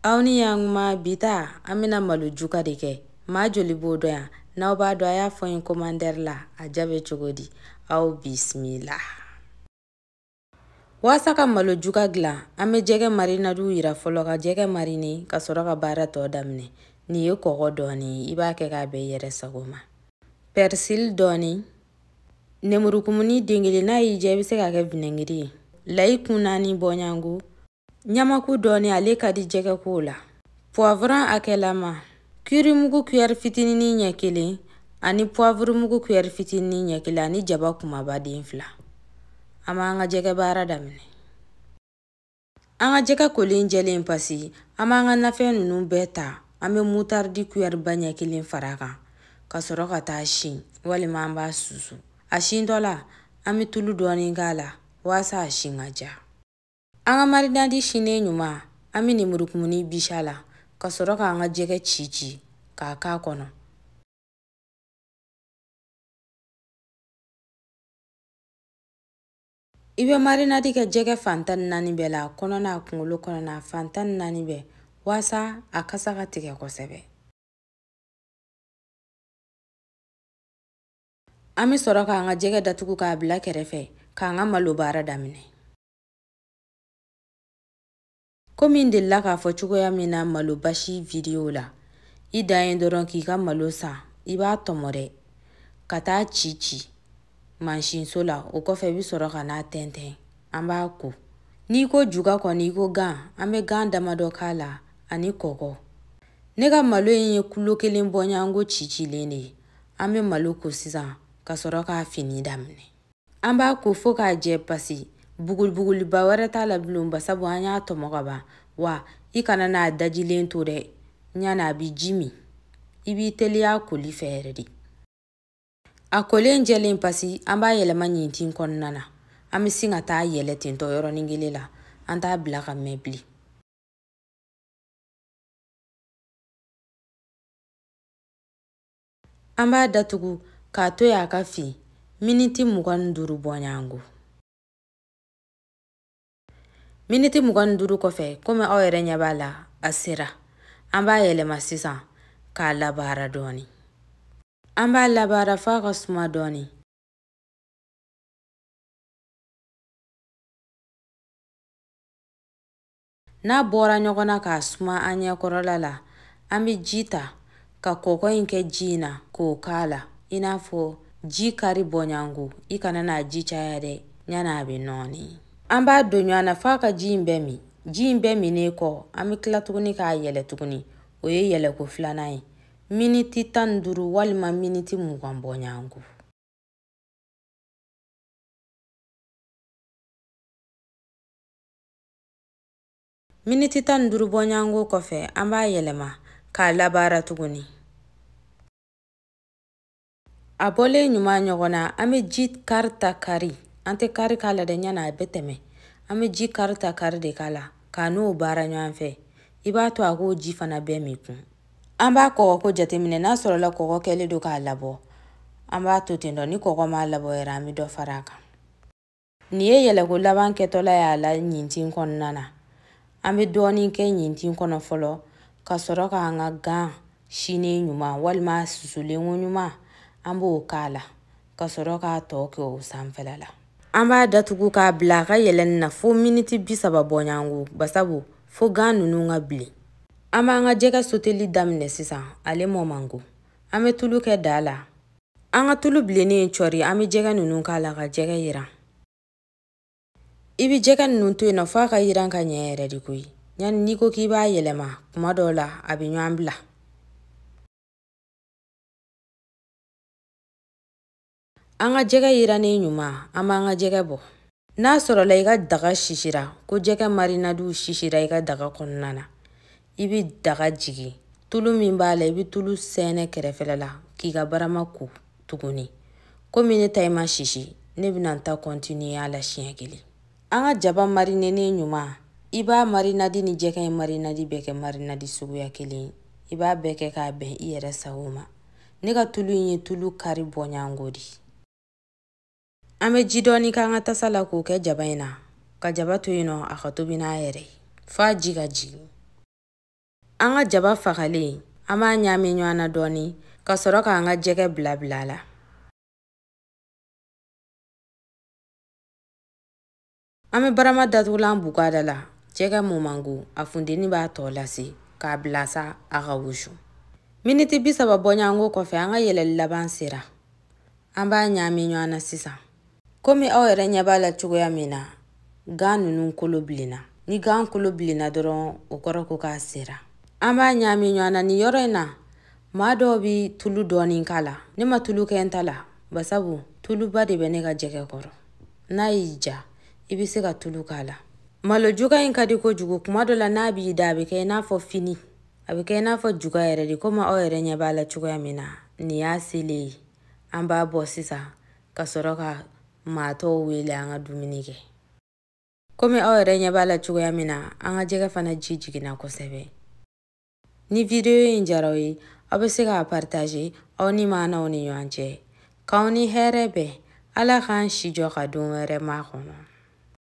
Auni yang ma bita amina malu juga deke. Ma joli bodo ya. Na ba do ya foyin commander la ajabe chogodi. Au bismillah. Wasa ka malu juga gla. Ame jege marina du ira folo ka jege marini ka soro ka bara to damne. Ni ye kogo doni iba ke ka be yere sagoma. Persil doni. Nemurukumuni dingili na ije bise ka ke vinengiri. Lai kunani bonyangu. Nyamaku doni ale kadi jege kula. Poivron akelama. Kuri mugu kuyer fitini nyekili. Ani poivron mugu kuyer fitini nyekili. Ani jaba kumabadi infla. Ama anga jege bara damne. Anga jege kolin jeli mpasi. Ama anga nafe nunu beta. Ame mutardi kuyer banyekili faraka. Kasoroka ta ashin. Wali mamba susu. Ashin dola. Ame tulu doni ngala. Wasa ashin aja. Anga marinadi shine nyuma. Ami ni murukumuni bishala. Kasoroka anga jege chichi. Kaka kono. Ibe marinadi ke jege fantan nani bela. Kono na kungulu kono na fantan nani be. Wasa akasaka tike kosebe. Ami soroka anga jege datuku ka abila kerefe. Ka anga malubara damine. Komi ndilla ka fo chugoya mina malo bashi video la. Ida endoron ki ka malo sa. Iba tomore. Kata chichi. Manshin sola. Okofe bisoro ka na tenten. Amba ku. Niko juga kwa niko gan. Ame gan damado kala. Ani koko. Nega malo enye kulo kelimbonya chichi lene. Ame malo kusisa. Kasoro ka fini damne. Amba ku foka je pasi. Bugul bawara tala blumba sabu anya tomogaba wa ikana na dajilen tore nyana bi jimi ibi telia kuli ferdi akole njelen pasi amba yele manyintin konnana ami singa ta yele tinto yoro ningilela anta blaka mebli amba datugu ka to ya kafi miniti mugan duru bonyangu Miniti mugan duru kofe, kome awere nyabala asira. Amba yele masisa ka labara doni. Amba labara faka suma doni. Na bora nyogona ka suma anya korolala. Ambi jita ka koko inke jina ko kala. Inafo jikari bonyangu. Ikana na jichayade nyana abinoni. Amba donyana faka jimbemi. Jimbemi neko. Ami kila tuguni ka yele tuguni. Oye yele kuflanai. Miniti tanduru walima miniti mugambonyangu. Miniti tanduru bonyangu kofe. Amba yelema. Ka labara tuguni. Abole nyuma nyogona. Ami jit karta kari. Ante kari kala de nyana beteme. Ame ji karta kari de kala. Kanu bara nyanfe. Iba to ako ji fana be miku. Amba koko ko jatemine na sorola koko kele do ka labo. Amba to tendo ni koko ma labo era mi do faraka. Niye yele ko laban ketola ya la nyintin kon nana. Ambe doni ke nyintin kono folo. Kasoroka anga gan shine nyuma. Walma susule nyuma. Ambo kala. Kasoroka toke o samfelala. Amba datugu ka blaka yelen na fo miniti bisaba bonyangu basabu fo gan nunu nga bli. Amba nga jega soteli damne sisa ale momangu. Ame tulu ke dala. Anga tulu blene chori ame jega nunu kala ka jega yira. Ibi jega nunu tuye na fa ka yiran ka nyere di kui. Nyan niko kiba yelema kumadola abi nyambla. Anga jega yirane nyuma ama anga jega bo. Na sorola iga daga shishira ko jega marinadu shishira iga daga konnana. Ibi daga jigi. Tulu mimbala ibi tulu sene kerefelala kiga barama ku tuguni. Komi ne taima shishi ne binanta kontinu ala shiengili. Anga jaba marinene nyuma. Iba marinadi ni jega marinadi beke marinadi sugu ya kili. Iba beke ka ben iyere sawuma. Nega tulu inye tulu kari bonyangodi. Ame jidoni ka nga tasala ko ke jabaina. Ka jabatu ino akatubina ere. Fa jiga jigi. An ka jaba fagalen, an b'a ɲami ɲɔgɔn na dɔɔni ka sɔrɔ k'an ka jɛgɛ bila la. An bɛ barama datugulan bukada la. Jɛgɛ mun mango, a funteni b'a tɔ lase k'a bila sa a ka wusu. Miniti 30 bɔɲango kɔfɛ an ka yɛlɛli laban sera. An b'a ɲami ɲɔgɔn na sisan. Komi aw yɛrɛ ɲɛ b'a la cogoya min na, gan ninnu kolo bilenna. Ni gan kolo bilenna dɔrɔn o kɔrɔ ko k'a sera. An b'a ɲami ɲɔgɔn na ni yɔrɔ in na. Maa dɔw bi tulu dɔɔni k'a la. Ne ma tulu kɛ n ta la, basabu tuluba de bɛ ne ka jɛgɛ kɔrɔ. N'a y'i ja, i bɛ se ka tulu k'a la. Malo juga in ka di kojugu, kuma dɔ la n'a b'i da a bɛ kɛ i n'a fɔ fini. A bɛ kɛ i n'a fɔ juga yɛrɛ de, komi aw yɛrɛ ɲɛ b'a la cogoya min na. Nin y'a selen ye. An b'a bɔ sisan ka sɔrɔ ka maa tɔw wele an ka dumuni kɛ. Komi aw yɛrɛ ɲɛ b'a la cogoya min na, an ka jɛgɛ fana ji jiginna kosɛbɛ. Ni video in jara aw ye, aw bɛ se k'a partager aw ni maanaw ni ɲɔgɔn cɛ. K'aw ni hɛrɛ bɛn, Ala k'an si jɔ ka don wɛrɛ ma kɔnɔ.